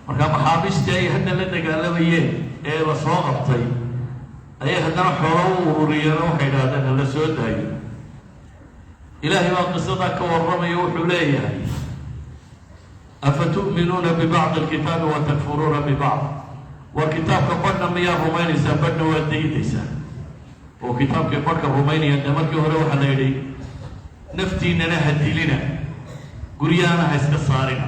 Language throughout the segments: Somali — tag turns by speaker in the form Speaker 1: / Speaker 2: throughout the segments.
Speaker 1: marka maxaabiista ay hadda la dagaalamayeen ee la soo qabtay ayay haddana xoolo u ururiyeen oo waxay idhahdeen la soo daayo. ilaahay baa qisadaa ka warramaya wuxuu leeyahay afatu'minuuna bibacdi alkitaabi wa takfuruuna bibacd. waa kitaabka badhna miyaa rumaynaysaa badhna waa daydaysaa. oo kitaabkii badhka rumaynaya dee markii hore waxaa la yidhi naftiinana ha dilina guryahana ha iska saarina,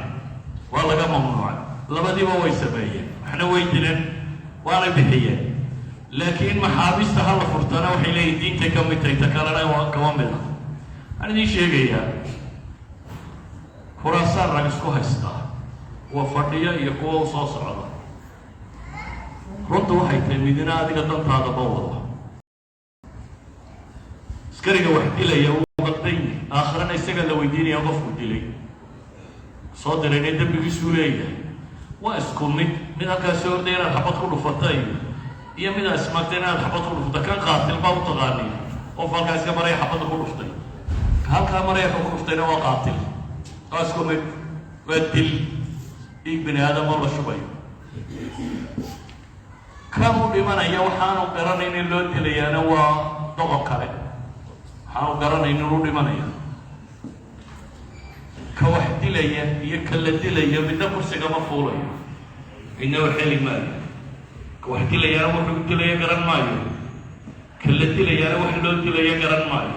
Speaker 1: waa laga mamnuucay. labadiiba way sameeyeen, waxna way dileen waana bixiyeen. laakiin maxaabiista ha la furtana waxay leeyihin diintay ka mid tahay, ta kalena waa kama mid ah. waxaan idiin sheegayaa khuraasaan rag isku haystaa kuwa fadhiya iyo kuwa u soo socda. runta waxay tahay midina adiga dantaada ma wado. askariga wax dilaya wuu qadday, aakhirana isaga la weydiinaya qofku dilay soo dirayna dembigiisuu leeyahay. waa isku mid halkaas soo orday inaad xabad ku dhufata iyo midaa ismaagtay inaad xabad ku dhufta. kan qaatil baa u taqaaniy qof halkaa iska maraya xabadda ku dhuftay, halkaa maraya ka ku dhuftayna waa qaatil. waa isku mid, waa dil dhiig bini aadam oo la shubayo. kan u dhimanaya waxaanu garanayn in loo dilayaana waa doqon kale, waxaanu garanayn inuu dhimanaya. ka wax dilaya iyo ka la dilaya midna kursiga ma fuulayo, midna wax heli maayo. ka wax dilayaana wuxuu dilaya garan maayo, ka la dilayaana wax loo dilaya garan maayo.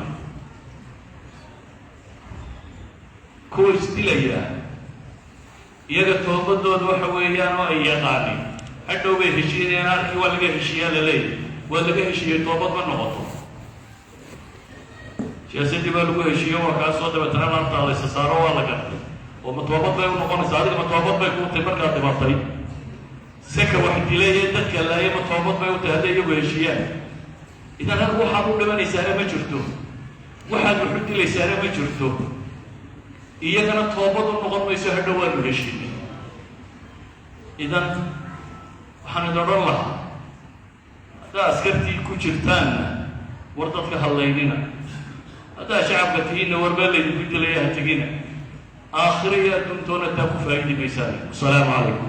Speaker 1: kuwa isdilaya iyaga toobadooda waxa weeyaan oo ay yaqaaneen. hadhow bay heshiinayaan, arkii waa laga heshiiyaa la leeyahy, waa laga heshiiyey toobad ma noqoto. siyaasadii baa lagu heshiiyo waa kaa soo dabeetana naartaada isa saaro waa la gartay oo ma toobad bay u noqonaysaa. adiga ma toobad bay kuu tahay markaad dhimatay? seka wax dilayee dadka laaya ma toobad bay u tahay hadday iyagu heshiiyaan? idan halku waxaad u dhimanaysaana ma jirto, waxaad waxu dilaysaana ma jirto. iyagana toobad u noqon mayso, hadhow waanu heshiinay. idan waxaan idin odhan lahaa haddaa askartii ku jirtaanna war dadka hadlaynina, haddaa shacabka tihiinna warbaa laydinku dilaya ha tegina. aakhiro iyo adduuntoona taa ku faa'idi maysaan. wasalaamu calaykum.